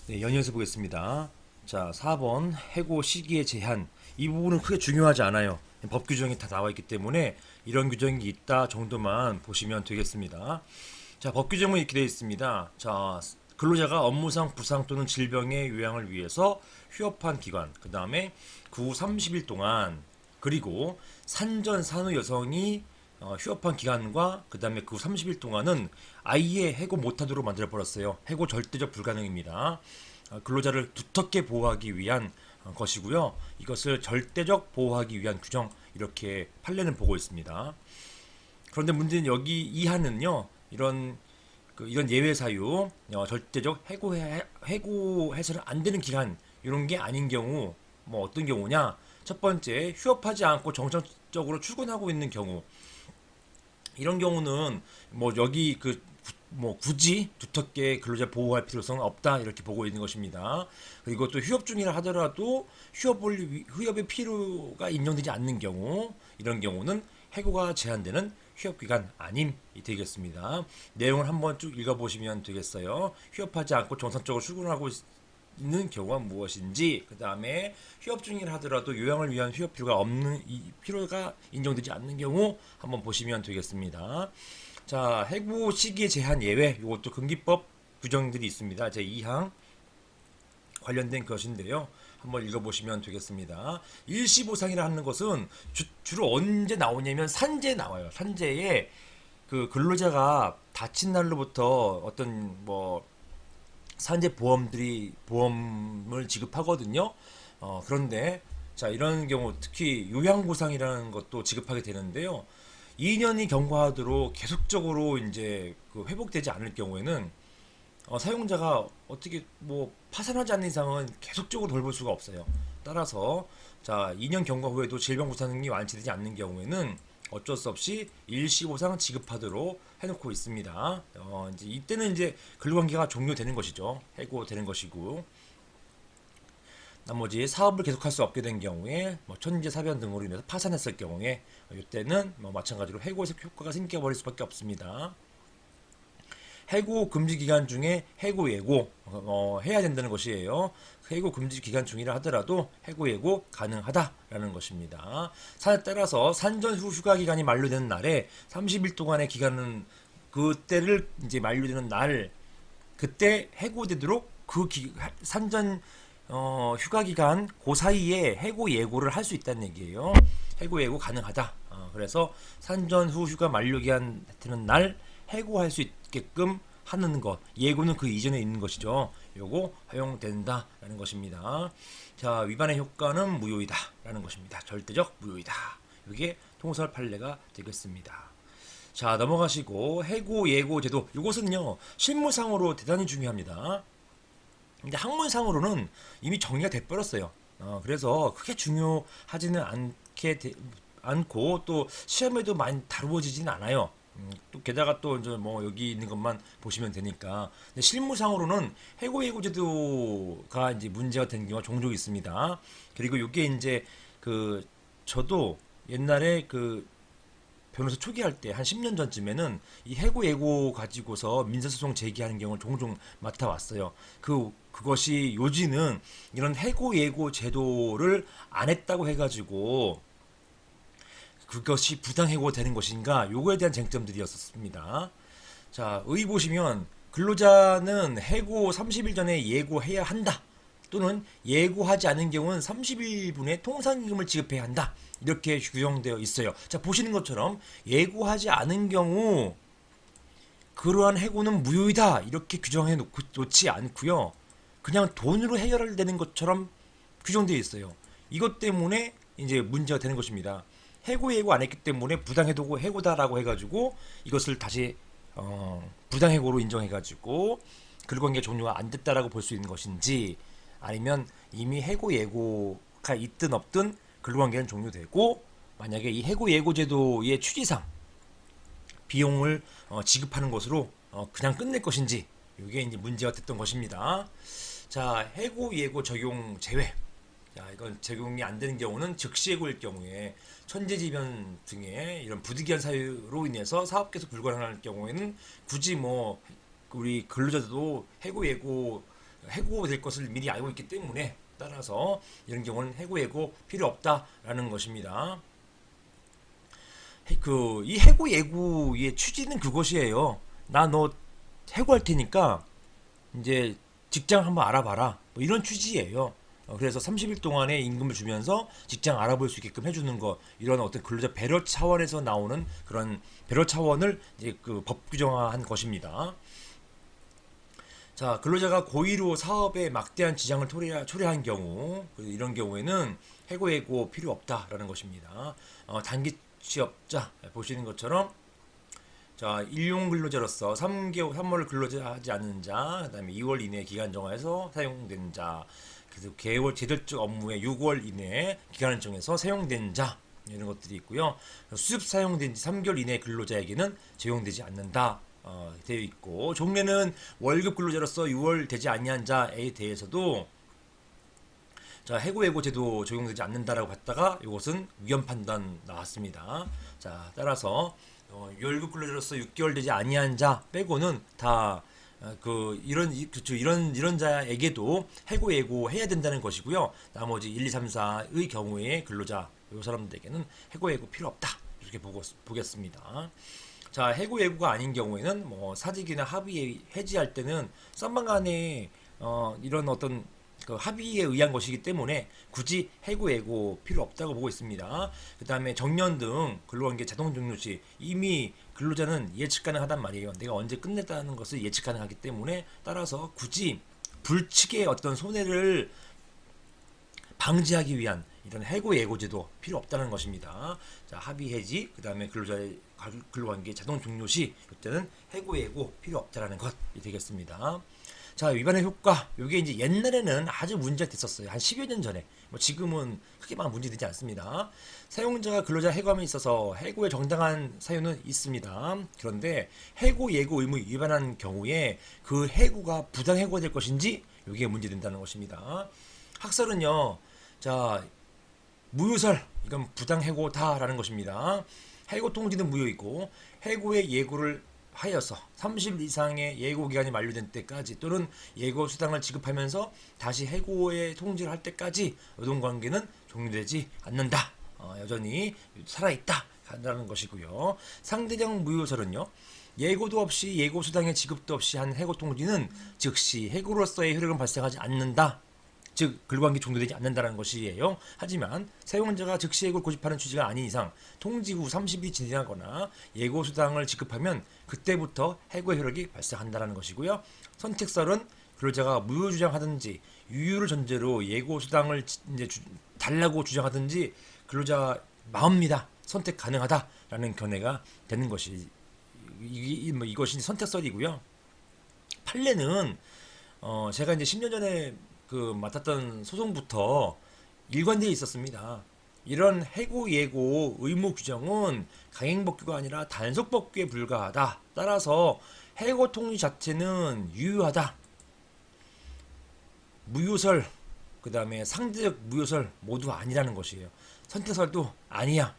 네, 연이어서 보겠습니다. 자, 4번 해고 시기의 제한. 이 부분은 크게 중요하지 않아요. 법 규정이 다 나와 있기 때문에 이런 규정이 있다 정도만 보시면 되겠습니다. 자, 법 규정은 이렇게 되어 있습니다. 자, 근로자가 업무상 부상 또는 질병의 요양을 위해서 휴업한 기간, 그 다음에 그 후 30일 동안, 그리고 산전 산후 여성이 휴업한 기간과 그 다음에 그 30일 동안은 아예 해고 못하도록 만들어 버렸어요. 해고 절대적 불가능입니다. 근로자를 두텁게 보호하기 위한 것이고요. 이것을 절대적 보호하기 위한 규정, 이렇게 판례는 보고 있습니다. 그런데 문제는 여기 이하는요, 이런 예외 사유, 절대적 해고해서는 안 되는 기간, 이런 게 아닌 경우, 뭐 어떤 경우냐? 첫 번째, 휴업하지 않고 정상적으로 출근하고 있는 경우. 이런 경우는 뭐 여기 뭐 굳이 두텁게 근로자 보호할 필요성은 없다, 이렇게 보고 있는 것입니다. 그리고 또 휴업 중이라 하더라도 휴업의 필요가 인정되지 않는 경우, 이런 경우는 해고가 제한되는 휴업 기간 아님이 되겠습니다. 내용을 한번 쭉 읽어보시면 되겠어요. 휴업하지 않고 정상적으로 출근하고 있는 경우가 무엇인지, 그 다음에 휴업 중이라 하더라도 요양을 위한 휴업 필요가 없는, 이 필요가 인정되지 않는 경우 한번 보시면 되겠습니다. 자, 해고 시기의 제한 예외, 이것도 근기법 규정들이 있습니다. 제 2항 관련된 것인데요. 한번 읽어보시면 되겠습니다. 일시보상이라 하는 것은 주로 언제 나오냐면 산재에 나와요. 산재에 그 근로자가 다친 날로부터 어떤 뭐 산재 보험을 지급하거든요. 그런데 자, 이런 경우 특히 요양보상이라는 것도 지급하게 되는데요. 2년이 경과하도록 계속적으로 이제 회복되지 않을 경우에는 사용자가 어떻게 뭐 파산하지 않는 이상은 계속적으로 돌볼 수가 없어요. 따라서 자, 2년 경과 후에도 질병보상이 완치되지 않는 경우에는 어쩔 수 없이 일시보상 지급하도록 해놓고 있습니다. 이제 이때는 이제 근로관계가 종료되는 것이죠. 해고되는 것이고, 나머지 사업을 계속할 수 없게 된 경우에 뭐 천재 사변 등으로 인해서 파산했을 경우에 이때는 뭐 마찬가지로 해고에서 효과가 생겨버릴 수밖에 없습니다. 해고 금지 기간 중에 해고 예고 해야 된다는 것이에요. 해고 금지 기간 중이라 하더라도 해고 예고 가능하다라는 것입니다. 사에 따라서 산전 후 휴가 기간이 만료되는 날에 30일 동안의 기간은, 그때를 이제 만료되는 날, 그때 해고되도록 산전 휴가 기간 그 사이에 해고 예고를 할 수 있다는 얘기예요. 해고 예고 가능하다. 그래서 산전 후 휴가 만료 기간 되는 날 해고할 수 있게끔 하는 것, 예고는 그 이전에 있는 것이죠. 요거 허용된다라는 것입니다. 자, 위반의 효과는 무효이다라는 것입니다. 절대적 무효이다. 이게 통설 판례가 되겠습니다. 자, 넘어가시고 해고 예고 제도, 이것은요 실무상으로 대단히 중요합니다. 근데 학문상으로는 이미 정리가 돼버렸어요. 그래서 크게 중요하지는 않고 또 시험에도 많이 다루어지진 않아요. 또 게다가 또 이제 뭐 여기 있는 것만 보시면 되니까. 근데 실무상으로는 해고 예고 제도가 이제 문제가 된 경우가 종종 있습니다. 그리고 이게 이제 그 저도 옛날에 변호사 초기할 때 한 10년 전쯤에는 이 해고 예고 가지고서 민사소송 제기하는 경우를 종종 맡아왔어요. 그것이 요지는 이런 해고 예고 제도를 안 했다고 해가지고 그것이 부당해고 되는 것인가, 요거에 대한 쟁점들이었습니다. 자, 의 보시면 근로자는 해고 30일 전에 예고해야 한다, 또는 예고하지 않은 경우는 30일분의 통상임금을 지급해야 한다, 이렇게 규정되어 있어요. 자, 보시는 것처럼 예고하지 않은 경우 그러한 해고는 무효이다, 이렇게 규정해 놓지 않고요. 그냥 돈으로 해결되는 것처럼 규정되어 있어요. 이것 때문에 이제 문제가 되는 것입니다. 해고 예고 안 했기 때문에 부당해도고 해고다라고 해가지고 이것을 다시 부당해고로 인정해가지고 근로관계 종료가 안 됐다라고 볼 수 있는 것인지, 아니면 이미 해고 예고가 있든 없든 근로관계는 종료되고, 만약에 이 해고 예고 제도의 취지상 비용을 지급하는 것으로 그냥 끝낼 것인지, 이게 이제 문제가 됐던 것입니다. 자, 해고 예고 적용 제외. 자, 이건 적용이 안 되는 경우는 즉시해고일 경우에 천재지변 등의 이런 부득이한 사유로 인해서 사업 계속 불가능할 경우에는 굳이 뭐 우리 근로자들도 해고 예고 해고될 것을 미리 알고 있기 때문에 따라서 이런 경우는 해고 필요 없다라는 것입니다. 이 해고 예고의 취지는 그것이에요. 나 너 해고할 테니까 이제 직장 한번 알아봐라. 뭐 이런 취지예요. 그래서 30일 동안의 임금을 주면서 직장 알아볼 수 있게끔 해주는 거, 이런 어떤 근로자 배려 차원에서 나오는 그런 배려 차원을 이제 그 법 규정화한 것입니다. 자, 근로자가 고의로 사업에 막대한 지장을 초래한 경우, 이런 경우에는 해고 필요 없다라는 것입니다. 단기 취업자 보시는 것처럼, 자, 일용 근로자로서 3월 근로자하지 않은 자, 그다음에 2월 이내 기간 정하에서 사용된 자, 그래서 개월 제절적 업무에 6월 이내 기간을 정해서 사용된 자, 이런 것들이 있고요. 수습 사용된 지 3개월 이내 근로자에게는 적용되지 않는다. 되어 있고, 종래는 월급 근로자로서 6월 되지 아니한 자에 대해서도 자, 해고 제도 적용되지 않는다라고 봤다가 이것은 위헌 판단 나왔습니다. 자, 따라서 월급 근로자로서 6개월 되지 아니한 자 빼고는 다 이런 자에게도 해고 해야 된다는 것이고요. 나머지 1, 2, 3, 4의 경우에 근로자 이 사람들에게는 해고 필요 없다. 이렇게 보겠습니다. 자, 해고가 아닌 경우에는 뭐 사직이나 합의 해지할 때는 썸만 간에 이런 어떤 그 합의에 의한 것이기 때문에 굳이 해고 필요 없다고 보고 있습니다. 그 다음에 정년 등 근로관계 자동 종료 시 이미 근로자는 예측 가능하단 말이에요. 내가 언제 끝냈다는 것을 예측 가능하기 때문에 따라서 굳이 불측의 어떤 손해를 방지하기 위한 이런 해고 예고제도 필요 없다는 것입니다. 자, 합의 해지, 그 다음에 근로자의 근로관계 자동 종료 시 이때는 해고 예고 필요 없다라는 것이 되겠습니다. 자, 위반의 효과, 이게 이제 옛날에는 아주 문제가 됐었어요. 한 10여 년 전에. 뭐 지금은 크게 막 문제되지 않습니다. 사용자가 근로자 해고함에 있어서 해고의 정당한 사유는 있습니다. 그런데 해고 예고 의무 위반한 경우에 그 해고가 부당 해고가 될 것인지 이게 문제된다는 것입니다. 학설은요, 자, 무효설, 이건 부당 해고다라는 것입니다. 해고 통지는 무효이고 해고의 예고를 하여서 30일 이상의 예고 기간이 만료된 때까지 또는 예고 수당을 지급하면서 다시 해고의 통지를 할 때까지 노동관계는 종료되지 않는다. 여전히 살아있다. 라는 것이고요. 상대적 무효설은요. 예고도 없이 예고 수당의 지급도 없이 한 해고 통지는 즉시 해고로서의 효력은 발생하지 않는다. 즉 근로관계 종료되지 않는다는 것이에요. 하지만 사용자가 즉시 해고를 고집하는 취지가 아닌 이상 통지 후 30일이 지나거나 예고 수당을 지급하면 그때부터 해고의 효력이 발생한다는 것이고요. 선택설은 근로자가 무효 주장하든지 유효를 전제로 예고 수당을 이제 달라고 주장하든지 근로자 마음입니다. 선택 가능하다라는 견해가 되는 것이 이것이 선택설이고요. 판례는 제가 이제 10년 전에 맡았던 소송부터 일관되어 있었습니다. 이런 해고 예고 의무 규정은 강행법규가 아니라 단속법규에 불과하다. 따라서 해고 통지 자체는 유효하다. 무효설, 그 다음에 상대적 무효설 모두 아니라는 것이에요. 선택설도 아니야.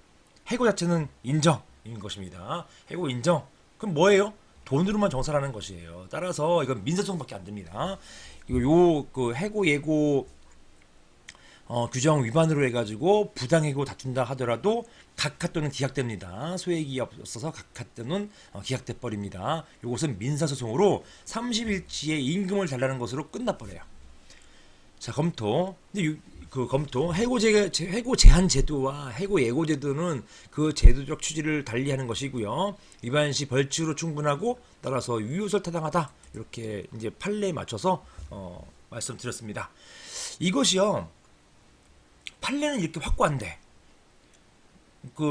해고 자체는 인정인 것입니다. 해고 인정. 그럼 뭐예요? 돈으로만 정산하는 것이에요. 따라서 이건 민사소송밖에 안 됩니다. 그 해고 예고 규정 위반으로 해가지고 부당해고 다툰다 하더라도 각하 또는 기각됩니다. 소액이 없어서 각하 또는 기각돼 버립니다. 이것은 민사소송으로 30일치의 임금을 달라는 것으로 끝나버려요. 자, 검토. 근데 검토 해고 제한 제도와 해고 예고 제도는 그 제도적 취지를 달리하는 것이고요. 위반 시 벌칙으로 충분하고 따라서 유효설 타당하다. 이렇게 이제 판례에 맞춰서 말씀드렸습니다. 이것이요. 판례는 이렇게 확고한데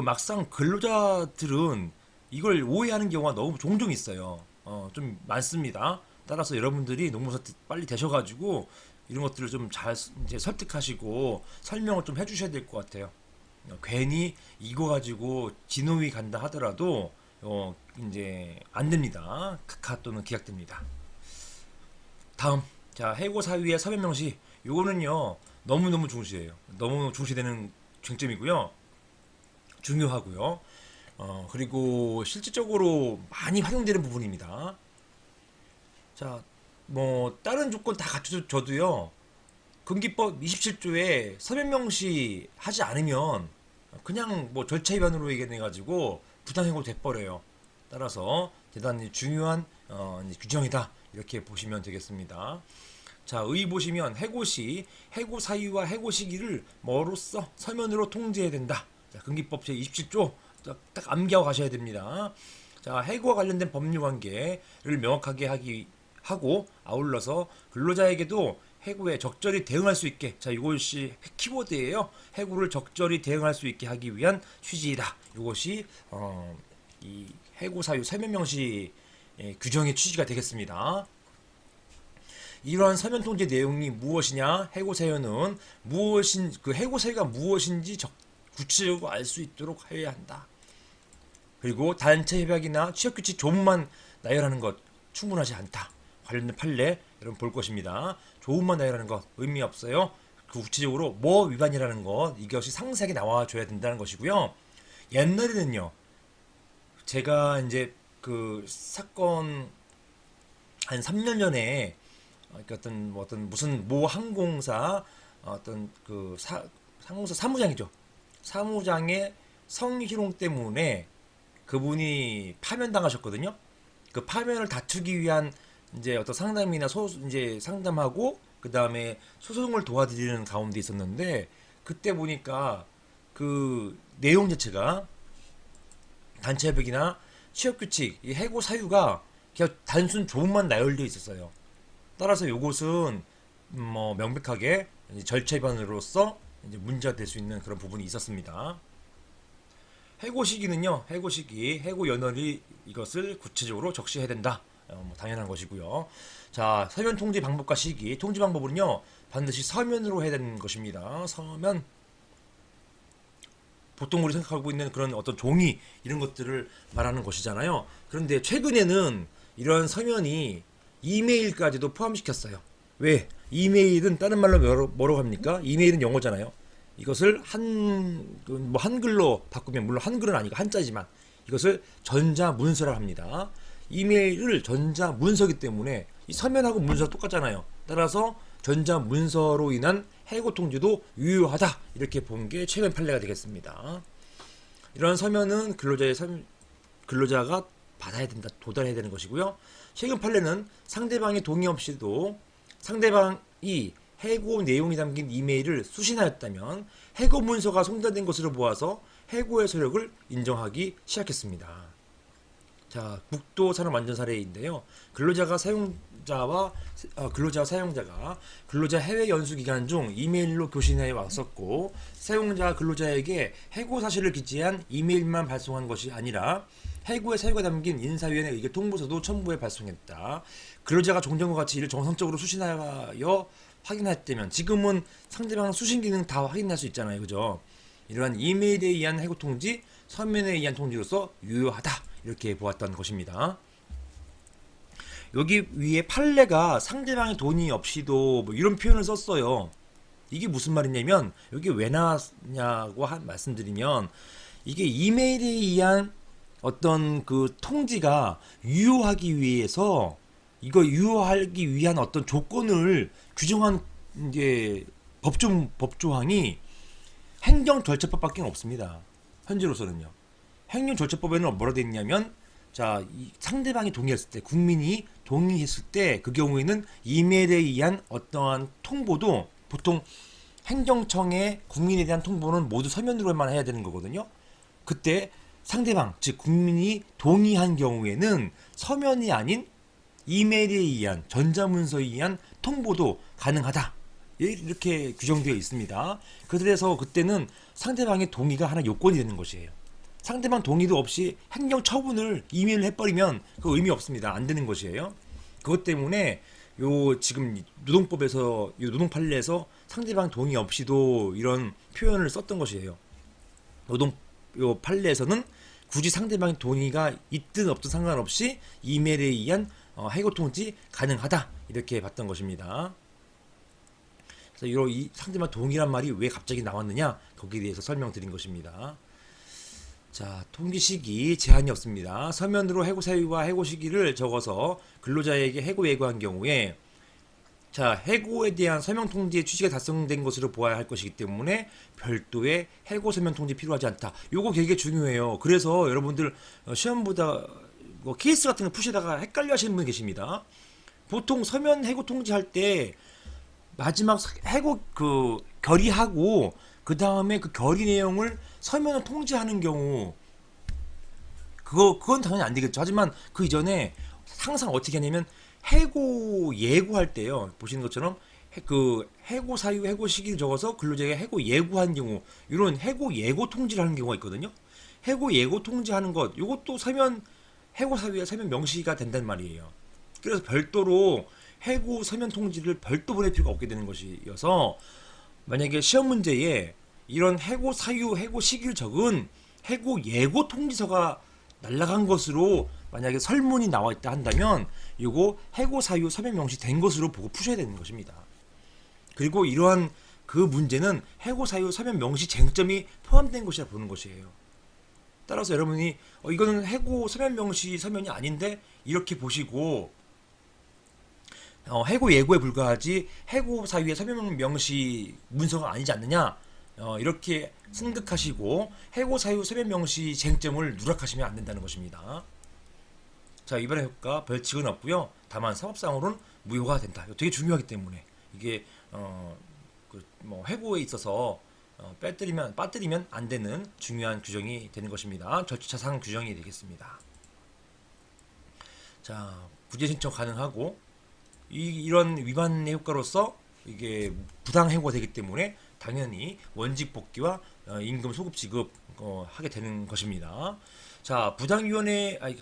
막상 근로자들은 이걸 오해하는 경우가 너무 종종 있어요. 좀 많습니다. 따라서 여러분들이 농무사 빨리 되셔가지고 이런 것들을 좀 잘 이제 설득하시고 설명을 좀 해주셔야 될 것 같아요. 괜히 이거 가지고 진호위 간다 하더라도 이제 안 됩니다. 각하 또는 기각됩니다. 다음, 자, 해고 사유의 사변 명시. 요거는요 너무너무 중시해요. 너무 중시되는 쟁점이고요. 중요하고요. 그리고 실질적으로 많이 활용되는 부분입니다. 자, 뭐 다른 조건 다 갖춰줘도요. 금기법 27조에 서면 명시 하지 않으면 그냥 뭐 절차 위반으로 얘기해 가지고 부당해고 돼버려요. 따라서 대단히 중요한 이제 규정이다 이렇게 보시면 되겠습니다. 자, 의 보시면 해고 시 해고 사유와 해고 시기를 뭐로써 서면으로 통지해야 된다. 자, 금기법 제 27조 딱 암기하고 가셔야 됩니다. 자, 해고와 관련된 법률 관계를 명확하게 하고 아울러서 근로자에게도 해고에 적절히 대응할 수 있게, 자, 이것이 키워드예요. 해고를 적절히 대응할 수 있게 하기 위한 취지이다. 이것이 이 해고 사유 서면 명시 규정의 취지가 되겠습니다. 이러한 서면 통지 내용이 무엇이냐? 해고 사유는 그 해고 사유가 무엇인지 구체적으로 알 수 있도록 해야 한다. 그리고 단체 협약이나 취업 규칙 조문만 나열하는 것 충분하지 않다. 관련된 판례 여러분 볼 것입니다. 조문만 나열하는 것 의미 없어요. 그 구체적으로 뭐 위반이라는 것 이것이 상세하게 나와줘야 된다는 것이고요. 옛날에는요. 제가 이제 그 사건 한 3년 전에 어떤 무슨 모 항공사 어떤 그 항공사 사무장이죠. 사무장의 성희롱 때문에 그분이 파면당하셨거든요. 그 파면을 다투기 위한 이제 어떤 상담이나 이제 상담하고 그 다음에 소송을 도와드리는 가운데 있었는데 그때 보니까 그 내용 자체가 단체 협약이나 취업 규칙, 이 해고 사유가 그냥 단순 조문만 나열되어 있었어요. 따라서 이것은 뭐 명백하게 절차 위반으로서 이제 문제가 될 수 있는 그런 부분이 있었습니다. 해고 시기는요, 해고 시기, 해고 연월이 이것을 구체적으로 적시해야 된다. 뭐 당연한 것이고요. 자, 서면 통지 방법과 시기, 통지 방법은요, 반드시 서면으로 해야 되는 것입니다. 서면. 보통 우리 생각하고 있는 그런 어떤 종이 이런 것들을 말하는 것이잖아요. 그런데 최근에는 이런 서면이 이메일까지도 포함시켰어요. 왜? 이메일은 다른 말로 뭐라고 합니까? 이메일은 영어잖아요. 이것을 뭐 한글로 바꾸면 물론 한글은 아니고 한자지만 이것을 전자문서라 합니다. 이메일을 전자문서기 때문에 이 서면하고 문서가 똑같잖아요. 따라서 전자문서로 인한 해고 통지도 유효하다 이렇게 본 게 최근 판례가 되겠습니다. 이런 서면은 근로자가 받아야 된다, 도달해야 되는 것이고요. 최근 판례는 상대방의 동의 없이도 상대방이 해고 내용이 담긴 이메일을 수신하였다면 해고 문서가 송달된 것으로 보아서 해고의 서력을 인정하기 시작했습니다. 자, 국도 산업 완전 사례인데요. 근로자와 사용자가 근로자 해외 연수 기간 중 이메일로 교신해 왔었고 사용자 근로자에게 해고 사실을 기재한 이메일만 발송한 것이 아니라 해고의 사유가 담긴 인사위원회 의결 통보서도 첨부해 발송했다. 근로자가 종전과 같이 이를 정상적으로 수신하여 확인했다면 지금은 상대방 수신 기능 다 확인할 수 있잖아요. 그죠? 이러한 이메일에 의한 해고 통지, 서면에 의한 통지로서 유효하다. 이렇게 보았던 것입니다. 여기 위에 판례가 상대방의 동의 없이도 뭐 이런 표현을 썼어요. 이게 무슨 말이냐면 여기 왜 나왔냐고 말씀드리면 이게 이메일에 의한 어떤 그 통지가 유효하기 위해서 이거 유효하기 위한 어떤 조건을 규정한 이제 법조항이 행정절차법밖에 없습니다. 현재로서는요. 행정절차법에는 뭐라 되어 있냐면 자, 이 상대방이 동의했을 때 국민이 동의했을 때 그 경우에는 이메일에 의한 어떠한 통보도 보통 행정청에 국민에 대한 통보는 모두 서면으로만 해야 되는 거거든요. 그때 상대방 즉 국민이 동의한 경우에는 서면이 아닌 이메일에 의한 전자문서에 의한 통보도 가능하다. 이렇게 규정되어 있습니다. 그래서 그때는 상대방의 동의가 하나 요건이 되는 것이에요. 상대방 동의도 없이 행정처분을 이메일을 해버리면 그 의미 없습니다. 안 되는 것이에요. 그것 때문에 요 지금 노동법에서 요 노동판례에서 상대방 동의 없이도 이런 표현을 썼던 것이에요. 요 판례에서는 굳이 상대방의 동의가 있든 없든 상관없이 이메일에 의한 해고 통지 가능하다 이렇게 봤던 것입니다. 그래서 이 상대방 동의란 말이 왜 갑자기 나왔느냐 거기에 대해서 설명드린 것입니다. 자, 통지 시기 제한이 없습니다. 서면으로 해고 사유와 해고 시기를 적어서 근로자에게 해고 예고한 경우에 자, 해고에 대한 서명 통지의 취지가 달성된 것으로 보아야 할 것이기 때문에 별도의 해고 서명 통지 필요하지 않다. 요거 되게 중요해요. 그래서 여러분들 시험보다 뭐 케이스 같은 거 푸시다가 헷갈려 하시는 분 계십니다. 보통 서면 해고 통지할 때 마지막 해고 그 결의하고 그 다음에 그 결의 내용을 서면으로 통지하는 경우 그건 당연히 안 되겠죠. 하지만 그 이전에 항상 어떻게 하냐면 해고 예고할 때요. 보시는 것처럼 그 해고 사유, 해고 시기를 적어서 근로자에게 해고 예고한 경우 이런 해고 예고 통지를 하는 경우가 있거든요. 해고 예고 통지하는 것 이것도 서면 해고 사유에 서면 명시가 된단 말이에요. 그래서 별도로 해고 서면 통지를 별도 보낼 필요가 없게 되는 것이어서 만약에 시험 문제에 이런 해고 사유, 해고 시기를 적은 해고 예고 통지서가 날라간 것으로 만약에 설문이 나와 있다 한다면 이거 해고 사유 서면 명시 된 것으로 보고 푸셔야 되는 것입니다. 그리고 이러한 그 문제는 해고 사유 서면 명시 쟁점이 포함된 것이라 보는 것이에요. 따라서 여러분이 이거는 해고 서면 명시 서면이 아닌데 이렇게 보시고 해고 예고에 불과하지 해고 사유의 서면 명시 문서가 아니지 않느냐 이렇게 승득하시고 해고 사유 서면 명시 쟁점을 누락하시면 안 된다는 것입니다. 자, 위반의 효과 벌칙은 없고요. 다만 사법상으로는 무효가 된다. 이거 되게 중요하기 때문에 이게 뭐 해고에 있어서 빠뜨리면 안 되는 중요한 규정이 되는 것입니다. 절차상 규정이 되겠습니다. 자, 구제 신청 가능하고 이런 위반의 효과로서 이게 부당 해고가 되기 때문에 당연히 원직 복귀와 임금 소급 지급 하게 되는 것입니다. 자,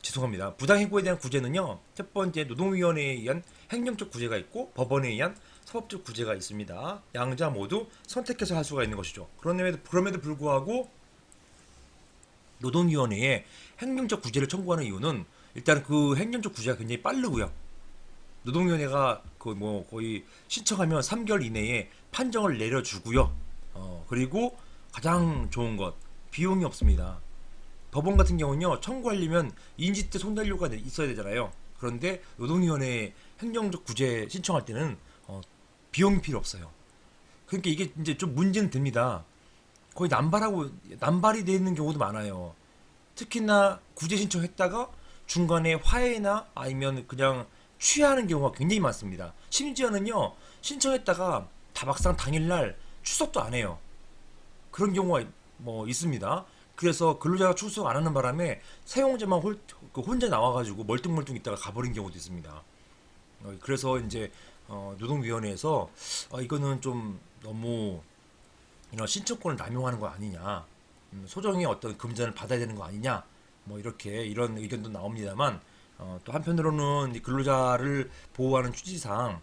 죄송합니다. 부당 해고에 대한 구제는요. 첫 번째 노동위원회에 의한 행정적 구제가 있고 법원에 의한 사법적 구제가 있습니다. 양자 모두 선택해서 할 수가 있는 것이죠. 그럼에도 불구하고 노동위원회에 행정적 구제를 청구하는 이유는 일단 그 행정적 구제가 굉장히 빠르고요. 노동위원회가 거의 신청하면 3개월 이내에 판정을 내려주고요. 그리고 가장 좋은 것 비용이 없습니다. 법원 같은 경우는요 청구하려면 인지대 손달료가 있어야 되잖아요. 그런데 노동위원회 행정적 구제 신청할 때는 비용이 필요 없어요. 그러니까 이게 이제 좀 문제는 됩니다. 거의 남발이 되는 경우도 많아요. 특히나 구제 신청했다가 중간에 화해나 아니면 그냥 취하하는 경우가 굉장히 많습니다. 심지어는요 신청했다가 다박상 당일날 출석도 안 해요. 그런 경우가 뭐 있습니다. 그래서 근로자가 출석 안 하는 바람에 사용자만 혼자 나와가지고 멀뚱멀뚱 있다가 가버린 경우도 있습니다. 그래서 이제 노동위원회에서 이거는 좀 너무 이런 신청권을 남용하는 거 아니냐, 소정의 어떤 금전을 받아야 되는 거 아니냐, 뭐 이렇게 이런 의견도 나옵니다만 또 한편으로는 근로자를 보호하는 취지상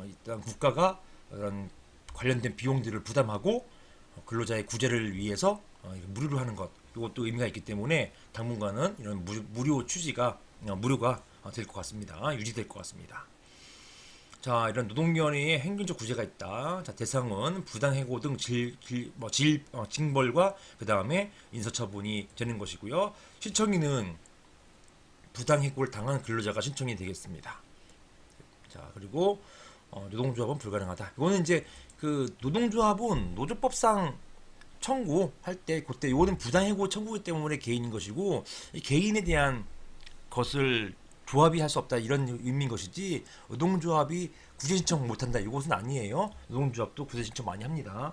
일단 국가가 이런 관련된 비용들을 부담하고 근로자의 구제를 위해서 무료로 하는 것 이것도 의미가 있기 때문에 당분간은 이런 무료가 될 것 같습니다. 유지될 것 같습니다. 자, 이런 노동위원회에 행정적 구제가 있다. 자, 대상은 부당해고 등 징벌과 그 다음에 인사처분이 되는 것이고요. 신청인은 부당해고를 당한 근로자가 신청이 되겠습니다. 자, 그리고 노동조합은 불가능하다. 이거는 이제 그 노동조합은 노조법상 청구할 때 그때 이거는 부당해고 청구기 때문에 개인인 것이고 이 개인에 대한 것을 조합이 할 수 없다 이런 의미인 것이지 노동조합이 구제 신청 못한다 이것은 아니에요. 노동조합도 구제 신청 많이 합니다.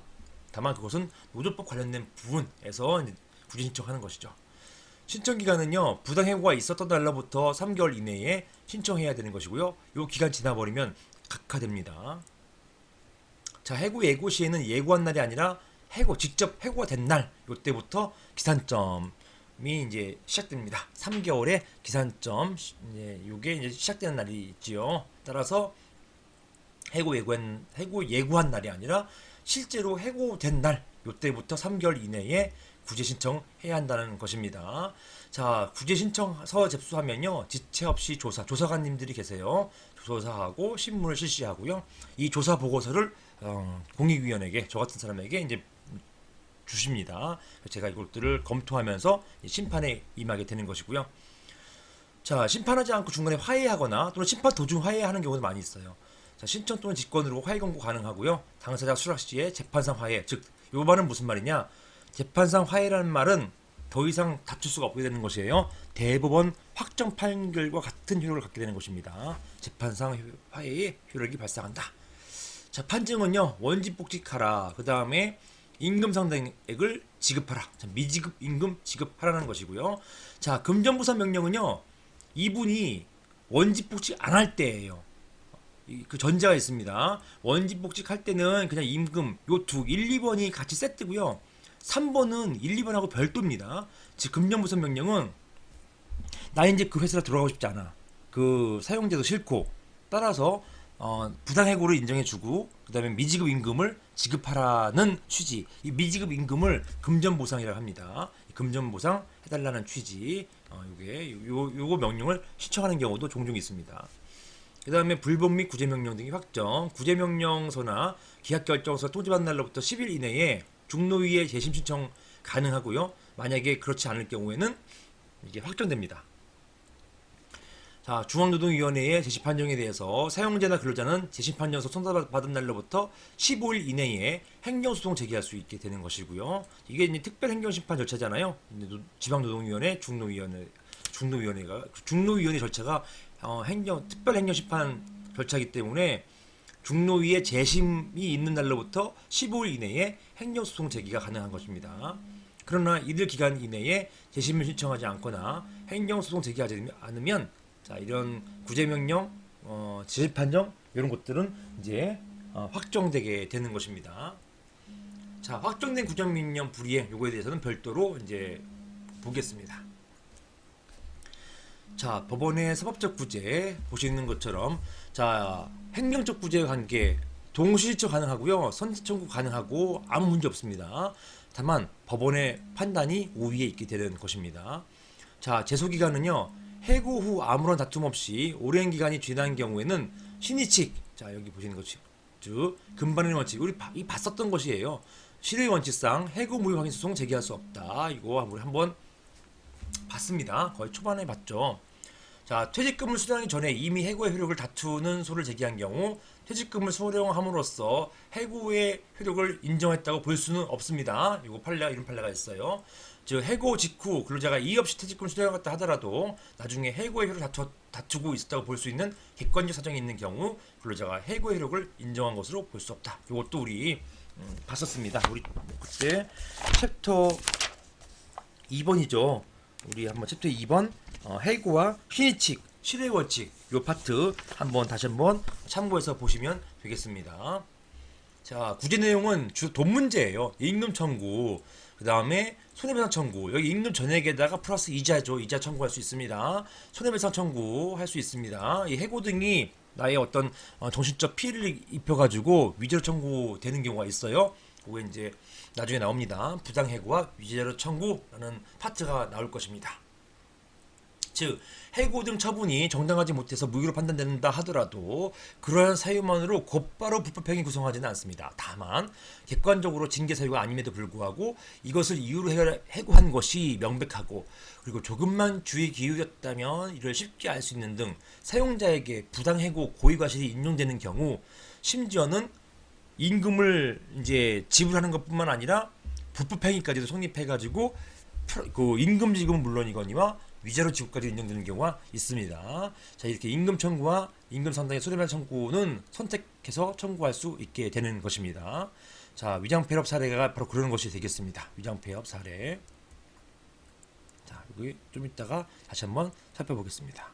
다만 그것은 노조법 관련된 부분에서 구제 신청하는 것이죠. 신청 기간은요 부당해고가 있었던 날로부터 3개월 이내에 신청해야 되는 것이고요. 이 기간 지나버리면 각하됩니다. 자, 해고 예고 시에는 예고한 날이 아니라 직접 해고가 된 날, 이때부터 기산점이 이제 시작됩니다. 3개월의 기산점, 이게 이제 시작되는 날이 있지요. 따라서 해고 예고한 날이 아니라 실제로 해고된 날, 이때부터 3개월 이내에 구제 신청해야 한다는 것입니다. 자, 구제 신청서 접수하면요 지체 없이 조사관님들이 계세요. 조사하고 신문을 실시하고요. 이 조사 보고서를 공익위원에게 저 같은 사람에게 이제 주십니다. 제가 이것들을 검토하면서 심판에 임하게 되는 것이고요. 자, 심판하지 않고 중간에 화해하거나 또는 심판 도중 화해하는 경우도 많이 있어요. 자, 신청 또는 직권으로 화해 공고 가능하고요. 당사자 수락 시에 재판상 화해, 즉, 요 말은 무슨 말이냐? 재판상 화해라는 말은 더 이상 다툴 수가 없게 되는 것이에요. 대법원 확정 판결과 같은 효력을 갖게 되는 것입니다. 재판상 화해의 효력이 발생한다. 자, 판정은요, 원집 복직하라. 그 다음에 임금 상당액을 지급하라. 자, 미지급 임금 지급하라는 것이고요. 자, 금전부산 명령은요, 이분이 원집 복직 안 할 때예요. 그 전제가 있습니다. 원집 복직할 때는 그냥 임금 요 1, 2번이 같이 세트고요. 3번은 1, 2번하고 별도입니다. 즉 금전부선 명령은 나 이제 그 회사로 들어가고 싶지 않아. 그 사용제도 싫고 따라서 부당해고를 인정해주고 그 다음에 미지급 임금을 지급하라는 취지. 이 미지급 임금을 금전보상이라고 합니다. 금전보상 해달라는 취지. 요거 명령을 신청하는 경우도 종종 있습니다. 그 다음에 불복 및 구제명령 등의 확정, 구제명령서나 기각결정서 통지받은 날로부터 10일 이내에 중노위에 재심 신청 가능하고요. 만약에 그렇지 않을 경우에는 이게 확정됩니다. 자, 중앙노동위원회의 재심 판정에 대해서 사용자나 근로자는 재심 판정서 송달받은 날로부터 15일 이내에 행정소송 제기할 수 있게 되는 것이고요. 이게 이제 특별행정심판 절차잖아요. 지방노동위원회, 중노위원회 절차가 특별행정심판 절차이기 때문에 중노위의 재심이 있는 날로부터 15일 이내에 행정소송 제기가 가능한 것입니다. 그러나 이들 기간 이내에 재심을 신청하지 않거나 행정소송 제기하지 않으면 자, 이런 구제명령, 지실판정 이런 것들은 이제 확정되게 되는 것입니다. 자, 확정된 구제명령 불이행 요거에 대해서는 별도로 이제 보겠습니다. 자, 법원의 사법적 구제 보시는 것처럼 자, 행정적 구제 관계 동시일처 가능하고요. 선지 청구 가능하고 아무 문제 없습니다. 다만 법원의 판단이 우위에 있게 되는 것입니다. 자, 제소 기간은요. 해고 후 아무런 다툼 없이 오랜 기간이 지난 경우에는 신의칙, 자 여기 보시는 것이 즉 금반의 원칙, 우리 봤었던 것이에요. 실의 원칙상 해고 무효 확인 소송 제기할 수 없다. 이거 우리 한번 봤습니다. 거의 초반에 봤죠. 자, 퇴직금을 수령하기 전에 이미 해고의 효력을 다투는 소를 제기한 경우 퇴직금을 수령함으로써 해고의 효력을 인정했다고 볼 수는 없습니다. 이거 이런 판례가 있어요. 즉 해고 직후 근로자가 이의 없이 퇴직금을 수령했다 하더라도 나중에 해고의 효력을 다투고 있었다고 볼 수 있는 객관적 사정이 있는 경우 근로자가 해고의 효력을 인정한 것으로 볼 수 없다. 이것도 우리 봤었습니다. 우리 그때 챕터 2번이죠. 우리 한번 챕터 2번 해고와 신의칙, 실의 원칙 요 파트 다시 한번 참고해서 보시면 되겠습니다. 자, 구제 내용은 주로 돈 문제예요. 임금 청구, 그 다음에 손해배상 청구. 여기 임금 전액에다가 플러스 이자죠. 이자 청구할 수 있습니다. 손해배상 청구할 수 있습니다. 이 해고 등이 나의 어떤 정신적 피해를 입혀가지고 위자료 청구되는 경우가 있어요. 그게 이제 나중에 나옵니다. 부당해고와 위자료 청구라는 파트가 나올 것입니다. 즉 해고 등 처분이 정당하지 못해서 무효로 판단된다 하더라도 그러한 사유만으로 곧바로 불법행위 구성하지는 않습니다. 다만 객관적으로 징계 사유가 아님에도 불구하고 이것을 이유로 해고한 것이 명백하고 그리고 조금만 주의 기울였다면 이를 쉽게 알 수 있는 등 사용자에게 부당해고 고의과실이 인용되는 경우 심지어는 임금을 이제 지불하는 것뿐만 아니라 불법행위까지도 성립해가지고 그 임금 지급은 물론이거니와 위자료 지급까지 인정되는 경우가 있습니다. 자, 이렇게 임금 청구와 임금 상당의 손해배상 청구는 선택해서 청구할 수 있게 되는 것입니다. 자, 위장폐업 사례가 바로 그런 것이 되겠습니다. 위장폐업 사례. 자, 여기 좀 이따가 다시 한번 살펴보겠습니다.